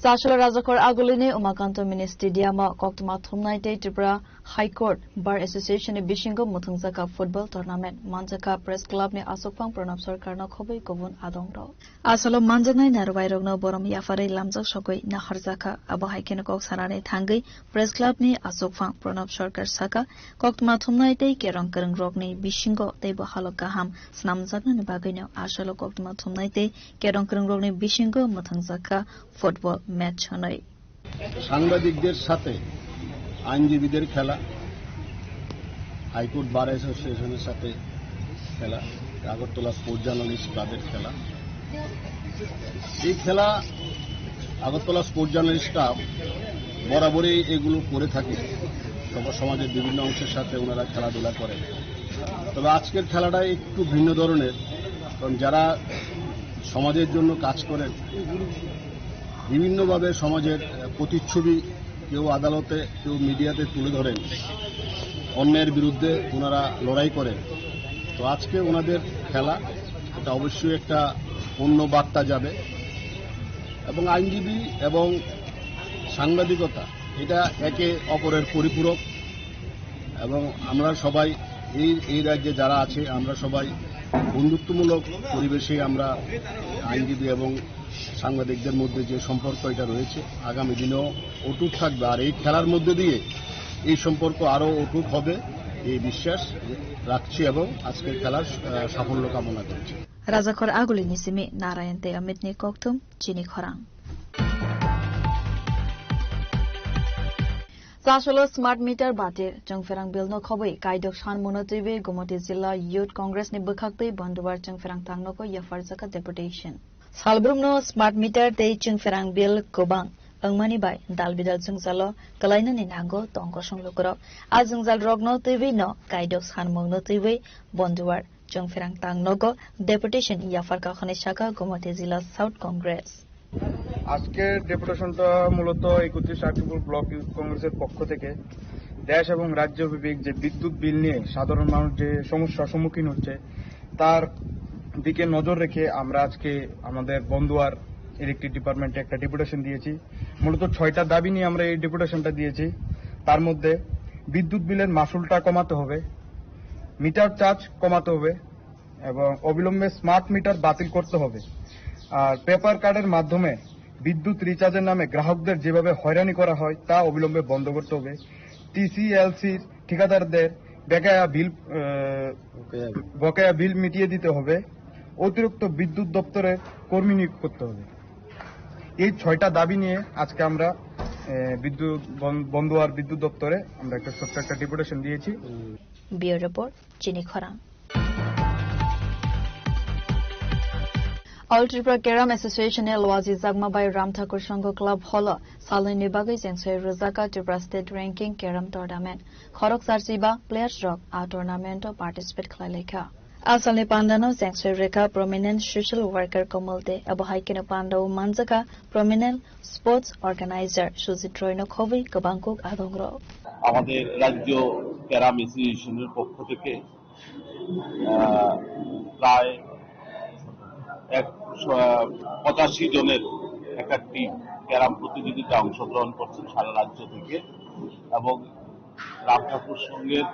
Sashala Rajakar Agolini Umakanto Mini Stadium Koktuma Thumnaite Tripura High Court Bar Association e Bishingo Muthungzaka Football Tournament Manjaka Press Club ni Asokpang Pranab Sarkar na Khobei Gobun Adongro Asalo Manjanai Narwai Rogno Borom Yafare Lamjak Sokoi na Harjaka Abohaikene Kok Sarane Thangai Press Club ni Asokpang Pranab Sarkar Saka Koktuma Thumnaite Kerong Kereng Rogni Bishingo Teibo Halok Gaham Snamjakna ni Bagaino Asalo Koktuma Thumnaite Kerong Kereng Rogni Bishingo Muthungzaka Football match হয়। সাংবাদিকদের সাথে আইনজীবীদের খেলা, high court বার অ্যাসোসিয়েশনের সাথে খেলা, Agartala sports journalist ক্লাবের খেলা। এই খেলা আগরতলা স্পোর্টস জার্নালিস্ট ক্লাব বরাবরই এগুলো করে থাকে, সমাজের বিভিন্ন অংশের সাথে ওনারা খেলাধুলা করেন। তবে আজকের খেলাটা একটু ভিন্ন ধরনের, কারণ যারা সমাজের জন্য কাজ করেন, বিভিন্নভাবে সমাজের প্রতিচ্ছবি কেউ আদালতে, কেউ মিডিয়াতে তুলে ধরেন, অন্যের বিরুদ্ধে ওনারা লড়াই করেন। তো আজকে ওনাদের খেলা, এটা অবশ্যই একটা অন্য বার্তা যাবে এবং আইনজীবী এবং সাংবাদিকতা এটা একে অপরের পরিপূরক এবং আমরা সবাই এই রাজ্যে যারা আছে আমরা সবাই বন্ধুত্বমূলক পরিবেশে আমরা আইনজীবী এবং সাংবাদিকদের মধ্যে যে সম্পর্ক এটা রয়েছে আগামী দিনেও অটুট থাকবে। আর এই খেলার মধ্যে দিয়ে এই সম্পর্ক আরও অটুট হবে এই বিশ্বাস রাখছি এবং আজকের খেলার সাফল্য কামনা করছি। Razakor aguli nisimi Narayante Amitni Koktum Chini Khorang. Sasholo Smart Meter Batir Chongferang Bill no Khoboi Kaidok Shan Monotibe Gomoti Zilla Youth Congress ni Bukhakte Bonduwar Chongferang Tangnoko Yafarzaka Deputation. Salbrumno Smart Meter Te Chongferang Bill Kobang Angmani Bai Dalbidal Jungzalo Kalaina ni Nango Tongko Songlokoro Azungzal Rogno TV no Kaidok Shan Mogno TV Bonduwar Chongferang Tangnogo Deputation Yafarka Khane Shaka Gomoti Zilla South Congress. আজকের ডেপুটেশনটা মূলত 31 আক্টোবর block youth কংগ্রেসের পক্ষ থেকে দেশ এবং রাজ্যব্যাপী যে বিদ্যুৎ বিল নিয়ে সাধারণ মানুষ যে সমস্যার সম্মুখীন হচ্ছে তার দিকে নজর রেখে আমরা আজকে আমাদের বন্দুয়ার ইলেকট্রিক ডিপার্টমেন্টে একটা ডেপুটেশন দিয়েছি। মূলত 6টা দাবি নিয়ে আমরা এই ডেপুটেশনটা দিয়েছি। তার মধ্যে বিদ্যুৎ বিলের মাসুলটা কমাতে হবে, মিটার চার্জ কমাতে হবে এবং অবিলম্বে স্মার্ট মিটার বাতিল করতে হবে। আর পেপার কার্ডের মাধ্যমে বিদ্যুৎ রিচার্জের নামে গ্রাহকদের যেভাবে হয়রানি করা হয় তা অবিলম্বে বন্ধ করতে হবে। টিসিএলসির ঠিকাদারদের বকেয়া বিল মিটিয়ে দিতে হবে। অতিরিক্ত বিদ্যুৎ দপ্তরের কর্মী নিয়োগ করতে হবে। এই 6টা দাবি নিয়ে আজকে আমরা বন্দুয়ার বিদ্যুৎ দপ্তরে আমরা একটা ছোট্ট একটা ডেপুটেশন দিয়েছি। ব্যুরো রিপোর্ট চিনি খরাং। All Tripura Keram Association Lwazi Zagma by Ram Thakur Sangho Club Holo Saloi Nibagai Jengsoy Rozaka Tripura State Ranking Keram Tournament Khorok Sarsiba Players Rock a tournament participate Khlailekha Asalni Pandano Jengsoy Reka Prominent Social Worker Komolte Abohaikino Pando Manzaka Prominent Sports Organizer Suzy Troino Khovi Kabangkuk Adongro আমাদের রাজ্য carrom অ্যাসোসিয়েশনের পক্ষ থেকে প্রায় 85 জনের একটা team carrom প্রতিযোগিতা অংশগ্রহণ করছেন সারা রাজ্য থেকে এবং রাম ঠাকুর সঙ্গের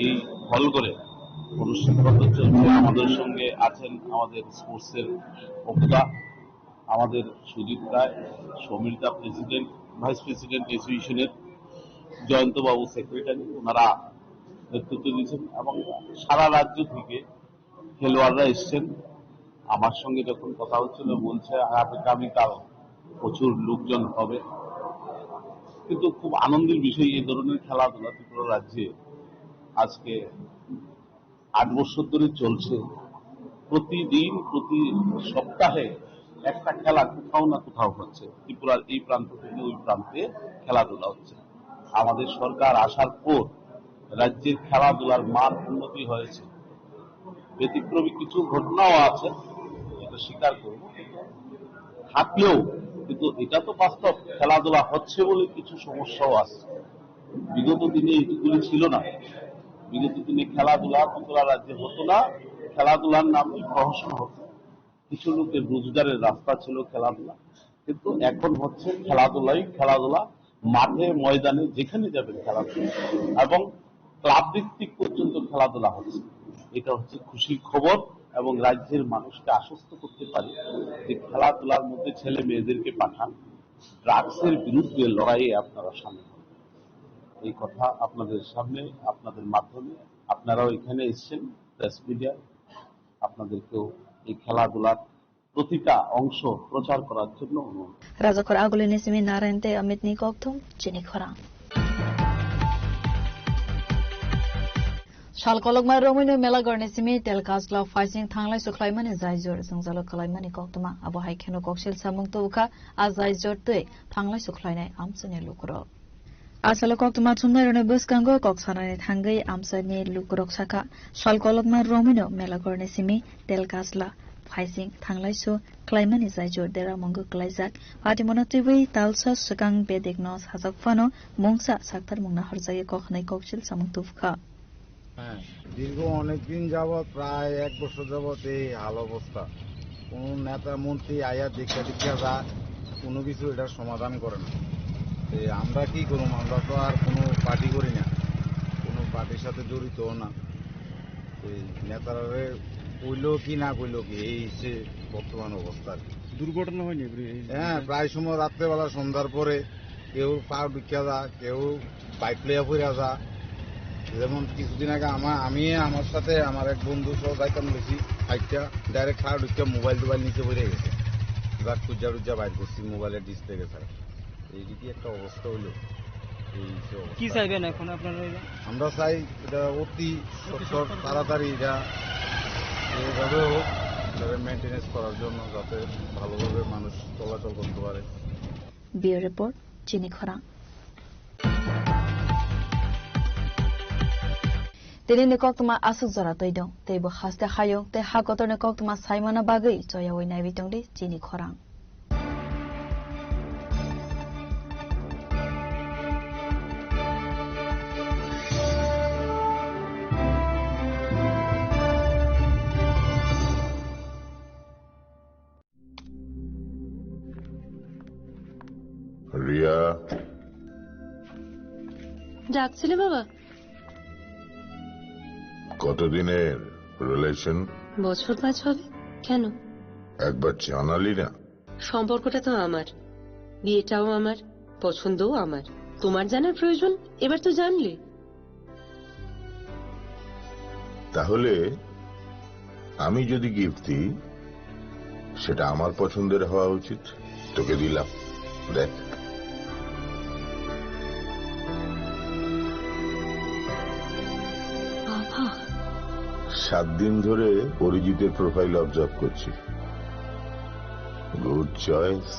এই হল করে অনুষ্ঠিত চলছে। আমাদের সঙ্গে আছেন আমাদের স্পোর্টসের বক্তা আমাদের Sudip Roy, সমীরদা president, vice president অ্যাসোসিয়েশনের, জয়ন্তবাবু সেক্রেটারি, ওনারা নেতৃত্ব দিয়েছেন এবং সারা রাজ্য থেকে খেলোয়াড়রা এসছেন। আমার সঙ্গে যখন কথা হচ্ছিল বলছে আগামীকাল প্রচুর লোকজন হবে, কিন্তু খুব আনন্দের বিষয় এই ধরনের খেলাধুলা ত্রিপুরা রাজ্যে আজকে 8 বছর ধরে চলছে। প্রতিদিন প্রতি সপ্তাহে একটা খেলা কোথাও না কোথাও হচ্ছে, ত্রিপুরার এই প্রান্ত থেকে ওই প্রান্তে খেলাধুলা হচ্ছে। আমাদের সরকার আসার পর রাজ্যের খেলাধুলার মান উন্নতি হয়েছে। ব্যতিক্রমী কিছু ঘটনাও আছে, এটা স্বীকার করব, থাকলেও কিন্তু এটা তো বাস্তব। খেলাধুলা হচ্ছে বলে কিছু সমস্যাও আছে। বিগত দিনে এগুলি ছিল না। বিগত দিনে খেলাধুলা ত্রিপুরা রাজ্যে হতো না, খেলাধুলার নামে প্রহসন হতো, কিছু লোকের রোজগারের রাস্তা ছিল খেলাধুলা। কিন্তু এখন হচ্ছে খেলাধুলা মাঠে ময়দানে যেখানে যাবেন খেলাধুলা, এবং ক্লাব ভিত্তিক পর্যন্ত খেলাধুলা হচ্ছে। এটা হচ্ছে খুশির খবর এবং রাজ্যের মানুষকে আশ্বস্ত করতে পারি যে খেলাধুলার মধ্যে ছেলে মেয়েদেরকে পাঠান, ড্রাগসের বিরুদ্ধে লড়াইয়ে আপনারা সামিল হন। এই কথা আপনাদের সামনে, আপনাদের মাধ্যমে, আপনারাও এখানে এসেছেন প্রেস মিডিয়া, আপনাদেরকেও এই খেলাধুলার প্রতিটা অংশ প্রচার করার জন্য অনুরোধ। রাজাকর আগুলি নিসিমি নারায়ণতে অমিত নিকথম চিনি খরা Shalkologma Romino Melagorne Simi Telkasla Fighting Tanglai Suklaimani Zaizor Sungzalo Kalaimani Koktuma Abo Haikeno Kokshil Samung Tuka Azaizor Tue Tanglai Suklaine Amsane Lukro Asalo Koktuma Tumnerone Buskango Koksarane Tangai Amsane Lukrok Saka Shalkologma Romino Melagorne Simi Telkasla Fighting Tanglai Su Klaimani Zaizor Dera Mongo Klaizak Patimonotiwi Talsa Sukang Bedignos Hazakfano Mungsa Saktar Mungna Harzai Kokhnai Kokshil Samung Tufka দীর্ঘ অনেকদিন যাবৎ প্রায় 1 বছর যাবৎ এই হাল অবস্থা। কোন নেতা মন্ত্রী আয়া দেখা যা কোনো কিছু এটার সমাধান করে না। আমরা কি করুম, আমরা তো আর কোনো পার্টি করি না, কোনো পার্টির সাথে জড়িতও না। এই নেতারা কইলো কি না কইলো কি, এই যে বর্তমান অবস্থা। দুর্ঘটনা হয়নি? হ্যাঁ, প্রায় সময় রাত্রেবেলা সন্ধ্যার পরে কেউ পা ঢুকিয়া যা, কেউ বাইক লইয়া পড়িয়া যা। যেমন কিছুদিন আগে আমি আমার সাথে আমার এক বন্ধু সহ যাইতাম বেশি বাইকটা ডাইরেক্ট পা ঢুকিয়া মোবাইল নিচে পড়ে গেছে। এবার টুজা বাইর করছি, মোবাইলের ডিসপ্লে গেছে। এইদিকে একটা অবস্থা হইলো। কি চাইবেন এখন আপনারা? আমরা চাই এটা অতি তাড়াতাড়ি এটা এইভাবে হোক, মেনটেনেন্স করার জন্য, যাতে ভালোভাবে মানুষ চলাচল করতে পারে। ব্যুরো রিপোর্ট, চিনি খরা। তিনি নিকক তোমা আসুক জরা তৈ দं তেইবো হাসতে হায়ং তে হাকতর নিকক তোমা সাইমানা বাগৈ জয়াওই নাইবিতং দে চিনি খরাং। রিয়া, ডাকছিলে বাবা? কতদিনের রিলেশন? বছর 5 হবে। কেন? একবার জানালি না? সম্পর্কটা তো আমার, বিয়েটাও আমার, পছন্দও আমার। তোমার জানার প্রয়োজন এবার তো জানলে। তাহলে আমি যদি গিফট দিই সেটা আমার পছন্দের হওয়া উচিত। তোকে দিলাম, দেখ। বাবা, 7 দিন ধরে অরিজিতের প্রোফাইল অবজার্ভ করছি। Good choice.